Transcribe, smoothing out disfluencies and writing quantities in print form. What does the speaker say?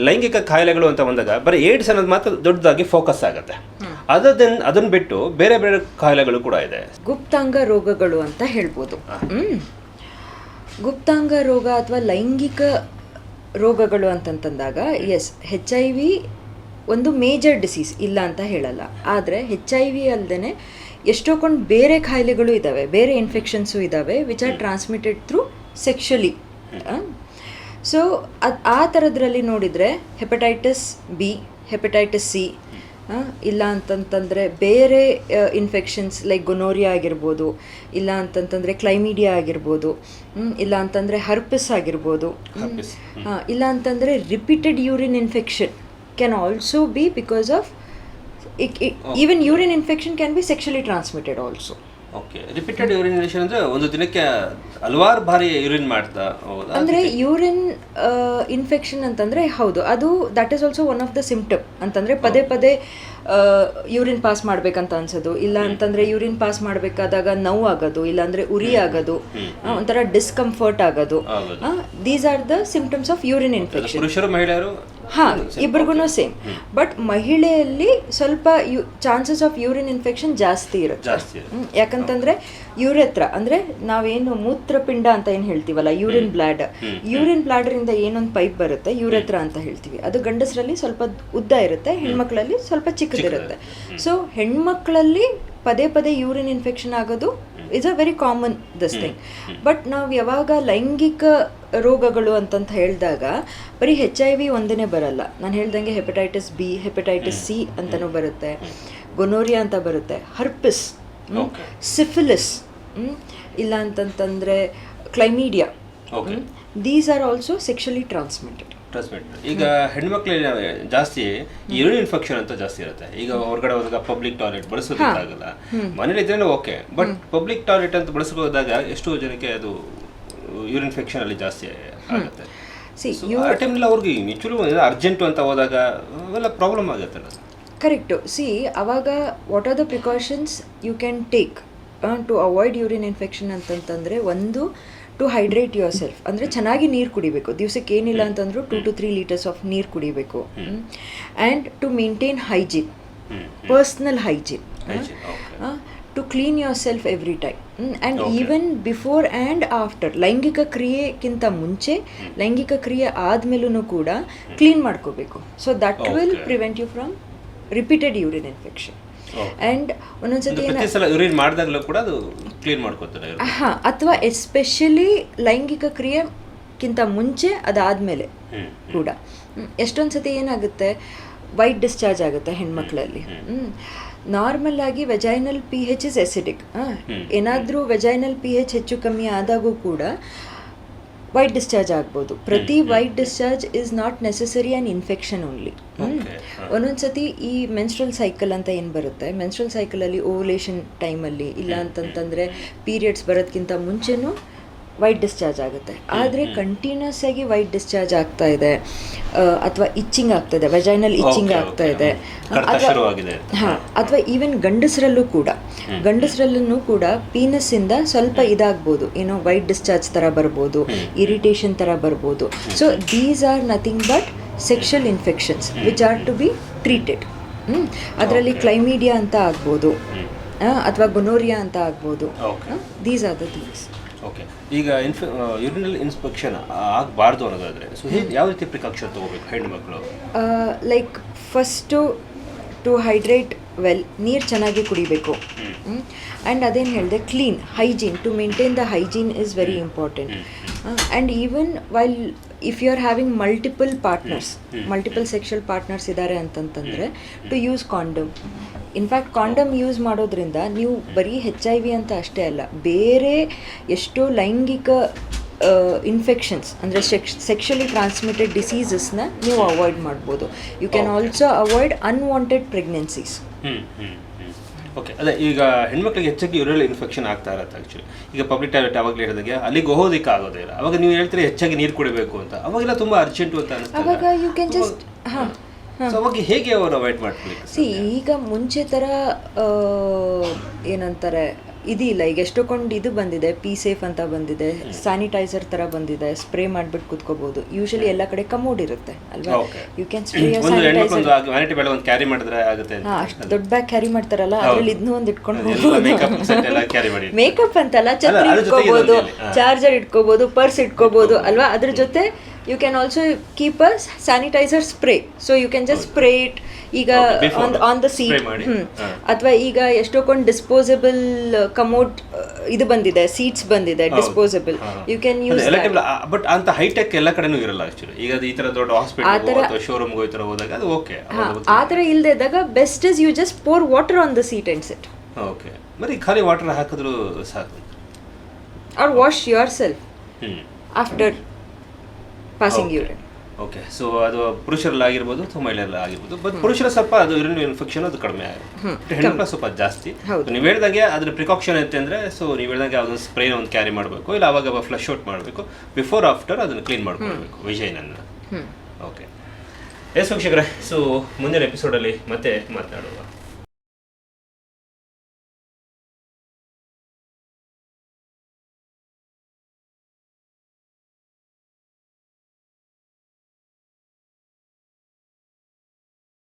ಲೈಂಗಿಕ ಕಾಯಿಲೆಗಳು ಅಂತ ಬಂದಾಗ ಬರೀ ಏಡ್ಸ್ ಅನ್ನೋದು ಮಾತ್ರ ದೊಡ್ಡದಾಗಿ ಫೋಕಸ್ ಆಗುತ್ತೆ. ಅದನ್ನು ಬಿಟ್ಟು ಬೇರೆ ಬೇರೆ ಕಾಯಿಲೆಗಳು ಕೂಡ ಇದೆ. ಗುಪ್ತಾಂಗ ರೋಗಗಳು ಅಂತ ಹೇಳ್ಬೋದು. ಗುಪ್ತಾಂಗ ರೋಗ ಅಥವಾ ಲೈಂಗಿಕ ರೋಗಗಳು ಅಂತಂತಂದಾಗ ಎಸ್, HIV ಒಂದು ಮೇಜರ್ ಡಿಸೀಸ್ ಇಲ್ಲ ಅಂತ ಹೇಳಲ್ಲ. ಆದರೆ HIV ಅಲ್ಲದೆ ಎಷ್ಟೊಂದು ಬೇರೆ ಕಾಯಿಲೆಗಳು ಇದ್ದಾವೆ, ಬೇರೆ ಇನ್ಫೆಕ್ಷನ್ಸು ಇದ್ದಾವೆ which are transmitted through sexually. So ಆ ಥರದ್ರಲ್ಲಿ ನೋಡಿದರೆ ಹೆಪಟೈಟಿಸ್ B, ಹೆಪಟೈಟಿಸ್ C, ಇಲ್ಲ ಅಂತಂತಂದರೆ ಬೇರೆ ಇನ್ಫೆಕ್ಷನ್ಸ್ ಲೈಕ್ ಗೊನೋರಿಯಾ ಆಗಿರ್ಬೋದು, ಇಲ್ಲ ಅಂತಂತಂದರೆ ಕ್ಲೈಮೀಡಿಯಾ ಆಗಿರ್ಬೋದು, ಇಲ್ಲ ಅಂತಂದರೆ ಹರ್ಪಿಸ್ ಆಗಿರ್ಬೋದು, ಇಲ್ಲ ಅಂತಂದರೆ repeated urine infection can also be because of even urine infection can be sexually transmitted also. Okay, repeated urination ಅಂದರೆ ಒಂದು ದಿನಕ್ಕೆ ಹಲವಾರು ಬಾರಿ ಯೂರಿನ್ ಮಾಡ್ತಾ ಅಂದರೆ ಯೂರಿನ್ ಇನ್ಫೆಕ್ಷನ್ ಅಂತಂದರೆ ಹೌದು, ಅದು that is also one of the symptom. ಅಂತಂದರೆ ಪದೇ ಪದೇ ಯೂರಿನ್ ಪಾಸ್ ಮಾಡಬೇಕಂತ ಅನ್ಸೋದು, ಇಲ್ಲ ಅಂತಂದರೆ ಯೂರಿನ್ ಪಾಸ್ ಮಾಡಬೇಕಾದಾಗ ನೋವು ಆಗೋದು, ಇಲ್ಲಾಂದರೆ ಉರಿ ಆಗೋದು, ಒಂಥರ ಡಿಸ್ಕಂಫರ್ಟ್ ಆಗೋದು. These are the symptoms of urine infection. ಪುರುಷರು ಮಹಿಳೆಯರು ಇಬ್ಬರಿಗೂ ಸೇಮ್. ಬಟ್ ಮಹಿಳೆಯಲ್ಲಿ ಸ್ವಲ್ಪ ಚಾನ್ಸಸ್ ಆಫ್ ಯೂರಿನ್ ಇನ್ಫೆಕ್ಷನ್ ಜಾಸ್ತಿ ಇರುತ್ತೆ. ಯಾಕಂತಂದ್ರೆ ಯೂರೆತ್ರ ಅಂದರೆ ನಾವೇನು ಮೂತ್ರಪಿಂಡ ಅಂತ ಏನು ಹೇಳ್ತೀವಲ್ಲ, ಯೂರಿನ್ ಬ್ಲಾಡರ್ ಇಂದ ಏನೊಂದು ಪೈಪ್ ಬರುತ್ತೆ, ಯೂರೆತ್ರ ಅಂತ ಹೇಳ್ತೀವಿ. ಅದು ಗಂಡಸರಲ್ಲಿ ಸ್ವಲ್ಪ ಉದ್ದ ಇರುತ್ತೆ, ಹೆಣ್ಮಕ್ಳಲ್ಲಿ ಸ್ವಲ್ಪ ಚಿಕ್ಕದಿರುತ್ತೆ. ಸೊ ಹೆಣ್ಮಕ್ಳಲ್ಲಿ ಪದೇ ಪದೇ ಯೂರಿನ್ ಇನ್ಫೆಕ್ಷನ್ ಆಗೋದು is a very common this thing. But ನಾವು ಯಾವಾಗ ಲೈಂಗಿಕ ರೋಗಗಳು ಅಂತಂತ ಹೇಳಿದಾಗ ಬರೀ HIV ಒಂದೇ ಬರಲ್ಲ. ನಾನು ಹೇಳ್ದಂಗೆ ಹೆಪಟೈಟಿಸ್ B, ಹೆಪಟೈಟಿಸ್ C ಅಂತಲೂ ಬರುತ್ತೆ, ಗೊನೋರಿಯಾ ಅಂತ ಬರುತ್ತೆ, ಹರ್ಪಿಸ್, ಸಿಫಿಲಿಸ್, ಇಲ್ಲ ಅಂತಂತಂದರೆ chlamydia. These are also sexually transmitted. ಈಗ ಹೆಣ್ಮಕ್ಳಿಗೆ ಜಾಸ್ತಿ ಯೂರಿನ್ ಇನ್ಫೆಕ್ಷನ್ ಅಂತ ಜಾಸ್ತಿ ಇರುತ್ತೆ. ಈಗ ಹೊರಗಡೆ ಹೋದಾಗ ಪಬ್ಲಿಕ್ ಟಾಯ್ಲೆಟ್ ಬಳಸೋದಕ್ಕಾಗಲ್ಲ, ಮನೇಲಿ ಇದ್ರೇನೆ ಓಕೆ, ಬಟ್ ಪಬ್ಲಿಕ್ ಟಾಯ್ಲೆಟ್ ಅಂತ ಬಳಸೋದಾಗ ಎಷ್ಟೋ ಜನಕ್ಕೆ ಅದು ಯೂರಿನ್ ಇನ್ಫೆಕ್ಷನ್ ಅಲ್ಲಿ ಜಾಸ್ತಿ ಆಗುತ್ತೆ. ಆ ಟೈಮ್ನಲ್ಲಿ ಅವ್ರಿಗೆ ನ್ಯಾಚುರಲ್ ಅರ್ಜೆಂಟು ಅಂತ ಹೋದಾಗ ಅವೆಲ್ಲ ಪ್ರಾಬ್ಲಮ್ ಆಗುತ್ತೆ. ಕರೆಕ್ಟು. ಅವಾಗ what are the precautions you can take to avoid urine infection ಅಂತಂತಂದರೆ, ಒಂದು ಟು ಹೈಡ್ರೇಟ್ ಯುವರ್ ಸೆಲ್ಫ್, ಅಂದರೆ ಚೆನ್ನಾಗಿ ನೀರು ಕುಡಿಬೇಕು. ದಿವಸಕ್ಕೆ ಏನಿಲ್ಲ ಅಂತಂದರೂ 2 to 3 liters ಆಫ್ ನೀರು ಕುಡಿಬೇಕು. And to maintain hygiene, personal hygiene, to clean yourself every time. And even before and after, ಲೈಂಗಿಕ ಕ್ರಿಯೆಗಿಂತ ಮುಂಚೆ, ಲೈಂಗಿಕ ಕ್ರಿಯೆ ಆದಮೇಲೂ ಕೂಡ ಕ್ಲೀನ್ ಮಾಡ್ಕೋಬೇಕು. So that will prevent you from repeated urine infection. And ಒಂದೊಂದ್ಸತಿ ಯೂರಿನ್ ಮಾಡಿದಾಗಲೂ ಕೂಡ ಅದು ಕ್ಲೀನ್ ಮಾಡ್ಕೋತಾರೆ. ಅಥವಾ ಎಸ್ಪೆಷಲಿ ಲೈಂಗಿಕ ಕ್ರಿಯೆಗಿಂತ ಮುಂಚೆ ಅದಾದಮೇಲೆ ಕೂಡ ಎಷ್ಟೊಂದು ಸತಿ ಏನಾಗುತ್ತೆ, ವೈಟ್ ಡಿಸ್ಚಾರ್ಜ್ ಆಗುತ್ತೆ ಹೆಣ್ಮಕ್ಳಲ್ಲಿ. ನಾರ್ಮಲ್ ಆಗಿ ವೆಜೈನಲ್ pH ಇಸ್ ಎಸಿಡಿಕ್. ಏನಾದರೂ ವೆಜೈನಲ್ pH ಹೆಚ್ಚು ಕಮ್ಮಿ ಆದಾಗೂ ಕೂಡ ವೈಟ್ ಡಿಸ್ಚಾರ್ಜ್ ಆಗ್ಬೋದು. ಪ್ರತಿ white discharge is not necessary an infection only. ಒಂದೊಂದ್ಸತಿ ಈ ಮೆನ್ಸ್ಟ್ರಲ್ ಸೈಕಲ್ ಅಂತ ಏನು ಬರುತ್ತೆ, ಮೆನ್ಸ್ಟ್ರಲ್ ಸೈಕಲಲ್ಲಿ ಓವ್ಯುಲೇಷನ್ ಟೈಮಲ್ಲಿ, ಇಲ್ಲ ಅಂತಂತಂದರೆ ಪೀರಿಯಡ್ಸ್ ಬರೋದಕ್ಕಿಂತ ಮುಂಚೆನೂ ವೈಟ್ ಡಿಸ್ಚಾರ್ಜ್ ಆಗುತ್ತೆ. ಆದರೆ ಕಂಟಿನ್ಯೂಸ್ ಆಗಿ ವೈಟ್ ಡಿಸ್ಚಾರ್ಜ್ ಆಗ್ತಾ ಇದೆ, ಅಥವಾ ಇಚ್ಚಿಂಗ್ ಆಗ್ತಾ ಇದೆ, ವೆಜೈನಲ್ ಇಚ್ಚಿಂಗ್ ಆಗ್ತಾ ಇದೆ, ಅಥವಾ ಈವನ್ ಗಂಡಸರಲ್ಲೂ ಕೂಡ ಪೀನಸ್ಸಿಂದ ಸ್ವಲ್ಪ ಇದಾಗ್ಬೋದು, ಏನೋ ವೈಟ್ ಡಿಸ್ಚಾರ್ಜ್ ಥರ ಬರ್ಬೋದು, ಇರಿಟೇಷನ್ ಥರ ಬರ್ಬೋದು. So these are nothing but sexual infections which are to be treated. ಅದರಲ್ಲಿ ಕ್ಲೈಮೀಡಿಯಾ ಅಂತ ಆಗ್ಬೋದು, ಅಥವಾ ಗೊನೋರಿಯಾ ಅಂತ ಆಗ್ಬೋದು. These are the things. Okay, ಈಗ ಯೂರಿನಲ್ ಇನ್ಫೆಕ್ಷನ್ ಆಗಬಾರ್ದು ಅನ್ನೋದಾದರೆ ಸೊ ಯಾವ ರೀತಿ ಪ್ರಿಕಾಕ್ಷನ್ ತೊಗೋಬೇಕು ಹೆಣ್ಣುಮಕ್ಕಳು? Like first to hydrate well, ನೀರು ಚೆನ್ನಾಗಿ ಕುಡಿಬೇಕು. ಆ್ಯಂಡ್ ಅದೇನು ಹೇಳಿದೆ, clean hygiene, to maintain the hygiene is very important. And even while if you are having multiple sexual partners ಇದ್ದಾರೆ ಅಂತಂತಂದರೆ to use condom. In fact condom use ಮಾಡೋದ್ರಿಂದ ನೀವು ಬರೀ HIV ಅಂತ ಅಷ್ಟೇ ಅಲ್ಲ, ಬೇರೆ ಎಷ್ಟೋ ಲೈಂಗಿಕ ಇನ್ಫೆಕ್ಷನ್ಸ್ ಅಂದರೆ ಸೆಕ್ಷುಲಿ ಟ್ರಾನ್ಸ್ಮಿಟೆಡ್ ಡಿಸೀಸಸ್ನ ನೀವು ಅವಾಯ್ಡ್ ಮಾಡ್ಬೋದು. You can also avoid unwanted pregnancies. Okay, ಅದೇ ಈಗ ಹೆಣ್ಮಕ್ಳಿಗೆ ಹೆಚ್ಚಾಗಿ ಯೂರಿನಲ್ ಇನ್ಫೆಕ್ಷನ್ ಆಗ್ತಾ ಇರುತ್ತೆ. ಆ್ಯಕ್ಚುಲಿ ಈಗ ಪಬ್ಲಿಕ್ ಟಾಯ್ಲೆಟ್ ಅವಾಗಲೇ ಹೇಳಿದಾಗೆ ಅಲ್ಲಿಗೆ ಹೋಗೋದಕ್ಕೆ ಆಗೋದೇ ಇಲ್ಲ. ಅವಾಗ ನೀವು ಹೇಳ್ತೀರಿ ಹೆಚ್ಚಾಗಿ ನೀರು ಕುಡಿಬೇಕು ಅಂತ, ಅವಾಗೆಲ್ಲ ತುಂಬ ಅರ್ಜೆಂಟು ಅಂತ ಅನಿಸ್ತದೆ. ಅವಾಗ ಯು ಕ್ಯಾನ್ ಜಸ್ಟ್ ಅವಾಗ ಹೇಗೆ ಅವರು ಅವಾಯ್ಡ್ ಮಾಡ್ಕೊಳ್ಳಿ? ಈಗ ಮುಂಚೆ ಥರ ಏನಂತಾರೆ, ಇದಿಲ್ಲ. ಈಗ ಎಷ್ಟೊಂದು ಇದು ಬಂದಿದೆ, ಪಿ ಸೇಫ್ ಅಂತ ಬಂದಿದೆ, ಸ್ಯಾನಿಟೈಸರ್ ತರ ಬಂದಿದೆ, ಸ್ಪ್ರೇ ಮಾಡ್ಬಿಟ್ಟು ಕುತ್ಕೋಬಹುದು. ಯೂಶಲಿ ಎಲ್ಲ ಕಡೆ ಕಮೋಡ್ ಇರುತ್ತೆ ಅಲ್ವಾ, ಯು ಕ್ಯಾನ್ ಸ್ಪ್ರೇ ಒಂದು ವ್ಯಾನಿಟಿ ಬ್ಯಾಗ್ ಒಂದು ಕ್ಯಾರಿ ಮಾಡಿದ್ರೆ ಆಗುತ್ತೆ. ಅಷ್ಟು ದೊಡ್ಡ ಬ್ಯಾಗ್ ಕ್ಯಾರಿ ಮಾಡ್ತಾರಲ್ಲ, ಅದ್ರಲ್ಲಿ ಇದನ್ನೂ ಒಂದು ಇಟ್ಕೊಂಡು ಮೇಕಪ್ ಅಂತಲ್ಲ, ಛತ್ರಿ ಇಟ್ಕೋಬಹುದು, ಚಾರ್ಜರ್ ಇಟ್ಕೋಬಹುದು, ಪರ್ಸ್ ಇಟ್ಕೋಬಹುದು ಅಲ್ವಾ. ಅದ್ರ ಜೊತೆ you can also keep a sanitiser spray, so you can just spray it ಈಗ ಆನ್ ದ ಸೀಟ್. ಅಥವಾ ಈಗ ಎಷ್ಟೊಂದು ಡಿಸ್ಪೋಸಬಲ್ ಕಮೋಡ್ ಇದು ಬಂದಿದೆ, ಸೀಟ್ಸ್ ಬಂದಿದೆ disposable, you can use. But ಅಂತ ಹೈಟೆಕ್ ಎಲ್ಲ ಕಡೆನೂ ಇರಲ್ಲ ಆಕ್ಚುಲಿ. ಈಗ ಈ ತರ ದೊಡ್ಡ ಹಾಸ್ಪಿಟಲ್ ಅಥವಾ ಶೋರೂಮ್ ಈ ತರ ಹೋದಾಗ ಅದು ಓಕೆ. ಆ ತರ ಇಲ್ಲದೆ ಇದ್ದಾಗ best is you just pour water on the seat and sit. Okay, ಬರೀ ಖಾಲಿ ವಾಟರ್ ಹಾಕಿದ್ರು ಸಾಕು. Or wash yourself after passing urine. Okay, so ಅದು ಪುರುಷರಲ್ಲಾಗಿರ್ಬೋದು ಅಥವಾ ಮಹಿಳೆಯಲ್ಲ ಆಗಿರ್ಬೋದು. ಬಟ್ ಪುರುಷರ ಸ್ವಲ್ಪ ಅದು ಯೂರಿನ್ ಇನ್ಫೆಕ್ಷನ್ ಅದು ಕಡಿಮೆ ಆಗುತ್ತೆ, ಹೆಣ್ಮಕ್ಳು ಸ್ವಲ್ಪ ಜಾಸ್ತಿ. ನೀವು ಹೇಳ್ದಂಗೆ ಅದ್ರ ಪ್ರಿಕಾಕ್ಷನ್ ಐತೆ ಅಂದರೆ, ಸೊ ನೀವು ಹೇಳ್ದಂಗೆ ಅದನ್ನು ಸ್ಪ್ರೇನ ಒಂದು ಕ್ಯಾರಿ ಮಾಡಬೇಕು, ಇಲ್ಲ ಅವಾಗ ಫ್ಲಶ್ ಔಟ್ ಮಾಡಬೇಕು, ಬಿಫೋರ್ ಆಫ್ಟರ್ ಅದನ್ನು ಕ್ಲೀನ್ ಮಾಡ್ಕೊಳ್ಬೇಕು ವಿಷಯನನ್ನು. ಓಕೆ ಎಸ್ ವೀಕ್ಷಕರೇ, ಸೊ ಮುಂದಿನ ಎಪಿಸೋಡಲ್ಲಿ ಮತ್ತೆ ಮಾತನಾಡುವ.